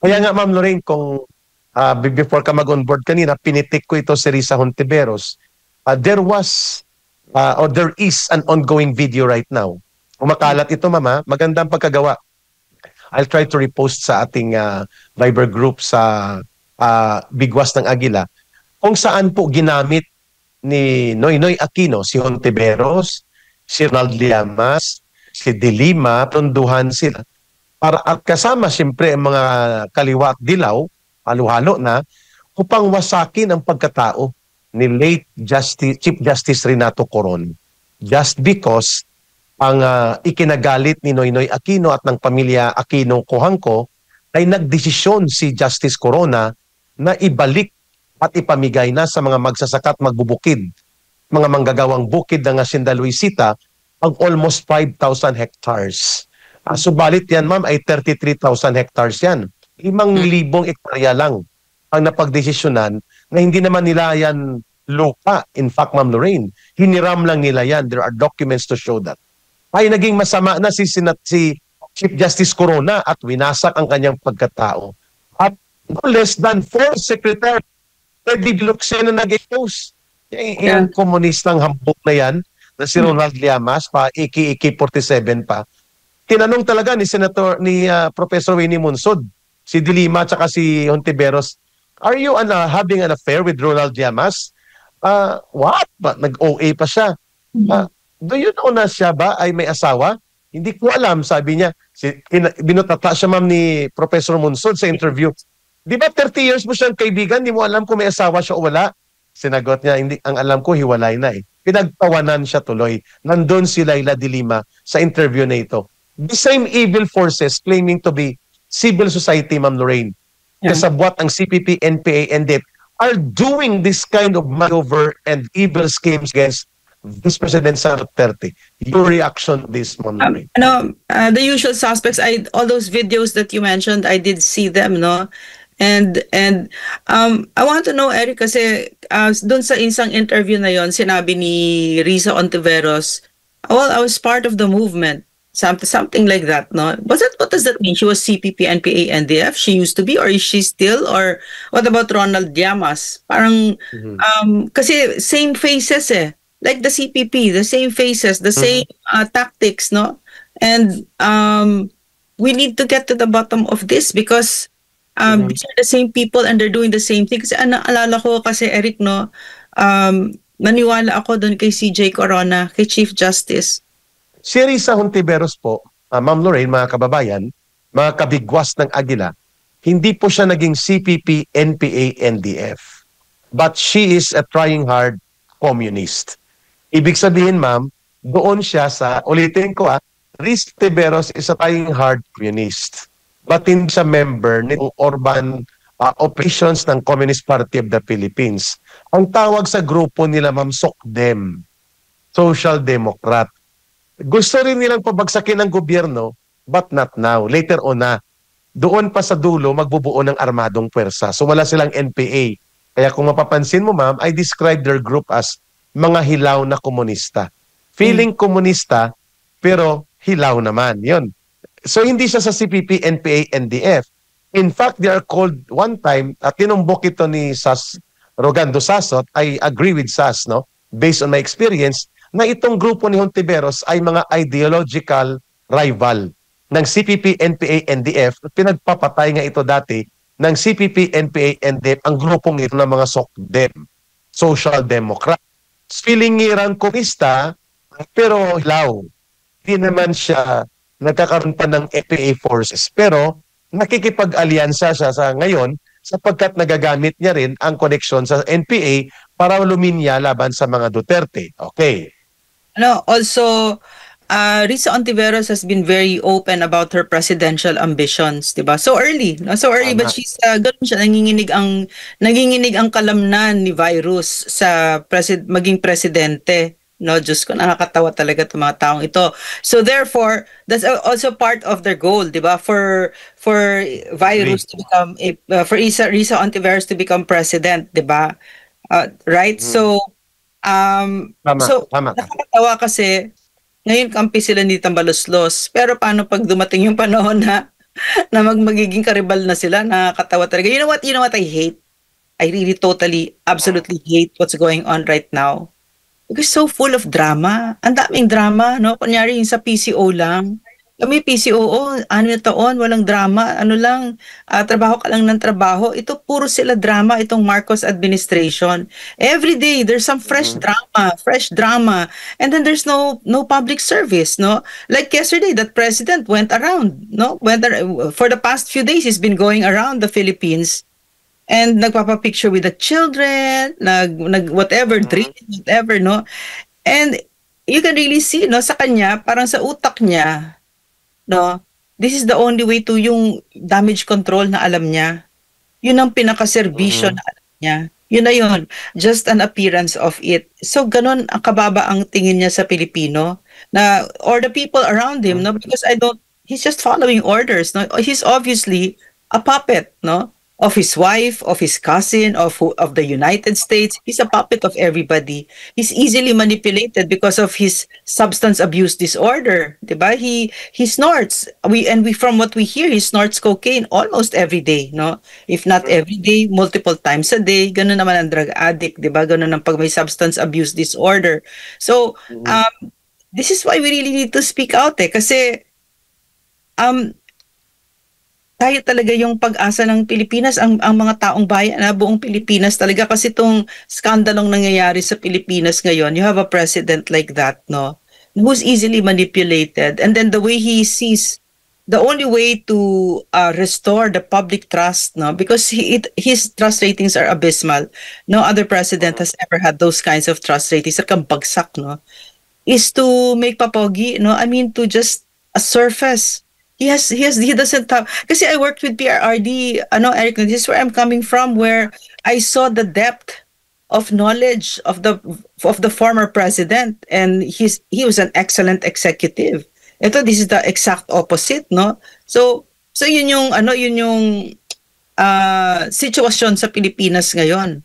Kaya nga, Ma'am Lorraine, kung before ka mag-onboard kanina, pinitik ko ito si Risa Hontiveros. There was, or there is an ongoing video right now. Kumakalat ito, Mama. Magandang pagkagawa. I'll try to repost sa ating Viber group sa Bigwas ng Agila, kung saan po ginamit ni Noynoy Aquino, si Hontiveros, si Ronald Llamas, si De Lima, tunduhan sila. Para at kasama siyempre ang mga kaliwa at dilaw, halo-halo na, upang wasakin ang pagkatao ni late Chief Justice Renato Coron. Just because ang ikinagalit ni Noynoy Aquino at ng pamilya Aquino Cojuangco ay nagdesisyon si Justice Corona na ibalik at ipamigay na sa mga magsasaka at magbubukid, mga manggagawang bukid ng Hacienda Luisita, ang almost 5,000 hectares. Subalit yan, ma'am, ay 33,000 hectares yan. 5,000 hektarya lang ang napagdesisyonan na hindi naman nila yan lupa. In fact, Ma'am Lorraine, hiniram lang nila yan. There are documents to show that. Ay naging masama na si Chief Justice Corona at winasak ang kanyang pagkatao. At no less than 4 secretary Freddy Diluxeno nag-expose. Yung komunistang hambok na yan, na si Ronald Llamas, pa Iki 47 pa, tinanong talaga ni Professor Winnie Munsod, si De Lima at si Hontiveros, are you having an affair with Ronald Llamas? What? Nag-OA pa siya. Do you know na siya ba ay may asawa? Hindi ko alam, sabi niya. Binutata siya, ma'am, ni Professor Munsod sa interview. Di ba 30 years mo siyang kaibigan, di mo alam kung may asawa siya o wala? Sinagot niya, hindi, ang alam ko, hiwalay na eh. Pinagtawanan siya tuloy. Nandun si Laila De Lima sa interview na ito. The same evil forces claiming to be civil society, Ma'am Lorraine, kasabwat ang CPP, NPA, NDF, are doing this kind of maneuver and evil schemes against Vice President Sara Duterte. Your reaction to this, Ma'am Lorraine? The usual suspects, all those videos that you mentioned, I did see them, no? And I want to know, Eric, kasi doon sa isang interview na yon, sinabi ni Risa Hontiveros, well, I was part of the movement. Something like that, no? What does that mean? She was CPP, NPA, NDF? She used to be, or is she still? Or what about Ronald Llamas? Parang, kasi same faces eh. Like the CPP, the same faces, the same tactics, no? And we need to get to the bottom of this because these are the same people and they're doing the same thing. Kasi naalala ko kasi, Eric, no? Naniwala ako doon kay CJ Corona, kay Chief Justice. Si Risa Hontiveros po, Ma'am Lorraine, mga kababayan, mga kabigwas ng Agila, hindi po siya naging CPP, NPA, NDF. But she is a trying hard communist. Ibig sabihin, ma'am, doon siya sa, ulitin ko Risa Hontiveros is a trying hard communist. But hindi siya member ng urban operations ng Communist Party of the Philippines. Ang tawag sa grupo nila, ma'am, SOCDEM, Social Democrat. Gusto rin nilang pabagsakin ng gobyerno, but not now. Later on na. Doon pa sa dulo, magbubuo ng armadong pwersa. So wala silang NPA. Kaya kung mapapansin mo, ma'am, I describe their group as mga hilaw na komunista. Feeling komunista, pero hilaw naman. Yun. So hindi siya sa CPP, NPA, NDF. In fact, they are called one time, at tinumbok ito ni Rogando Sasot, I agree with Sas, no? Based on my experience, na itong grupo ni Hontiveros ay mga ideological rival ng CPP, NPA, NDF. Pinagpapatay nga ito dati ng CPP, NPA, NDF, ang grupong ito ng mga SOCDEM, Social Democrat. Feeling komunista, pero hilaw. Hindi naman siya nagkakaroon pa ng NPA forces. Pero nakikipag-alyansa siya sa ngayon sapagkat nagagamit niya rin ang koneksyon sa NPA para luminya laban sa mga Duterte. Okay. Also, Risa Hontiveros has been very open about her presidential ambitions, diba? So early, no? So early, but she's ganun siya, nanginginig ang kalamnan ni virus sa maging presidente. No, Diyos ko, nakakatawa talaga itong mga taong ito. So therefore, that's also part of their goal, diba? For virus to become for Risa Hontiveros to become president, diba? Right? So nakakatawa kasi ngayon kampi sila ni Tambaloslos. Pero paano pag dumating yung panahon na na magiging karibal na sila, nakakatawa talaga. You know what I hate? I really totally, absolutely hate what's going on right now. Because so full of drama. Ang daming drama, no? Kunyari yung sa PCO lang. Kami PCO, 6 na taon, walang drama. Ano lang, trabaho ka lang ng trabaho. Ito puro sila drama, itong Marcos administration. Every day, there's some fresh drama. And then there's no public service, no? Like yesterday, that president went around, no? For the past few days, he's been going around the Philippines and nagpapa-picture with the children, whatever, drinking, whatever, no? And you can really see, no, sa kanya, parang sa utak niya, no, this is the only way to yung damage control na alam niya. Yun ang pinaka-serbisyo na alam niya. Yun na yun. Just an appearance of it. So, ganun ang kababa ang tingin niya sa Pilipino na, or the people around him, no? Because he's just following orders, no? He's obviously a puppet, no? Of his wife, of his cousin, of the United States. He's a puppet of everybody. He's easily manipulated because of his substance abuse disorder, diba? He snorts. From what we hear, he snorts cocaine almost every day, no? If not every day, multiple times a day. Ganun naman ang drug addict, diba? Ganun ang pag may substance abuse disorder. So, this is why we really need to speak out, kasi tayo talaga yung pag-asa ng Pilipinas, ang mga taong bayan na buong Pilipinas talaga, kasi itong skandalong nangyayari sa Pilipinas ngayon, you have a president like that, no, who's easily manipulated, and then the way he sees the only way to restore the public trust, no, because his trust ratings are abysmal. No other president has ever had those kinds of trust ratings, sakang bagsak, no, is to make papogi, no, I mean to just a surface. He doesn't have, kasi I worked with PRRD, Eric, this is where I'm coming from, where I saw the depth of knowledge of the former president, and he was an excellent executive. This is the exact opposite, no? So yun yung sitwasyon sa Pilipinas ngayon.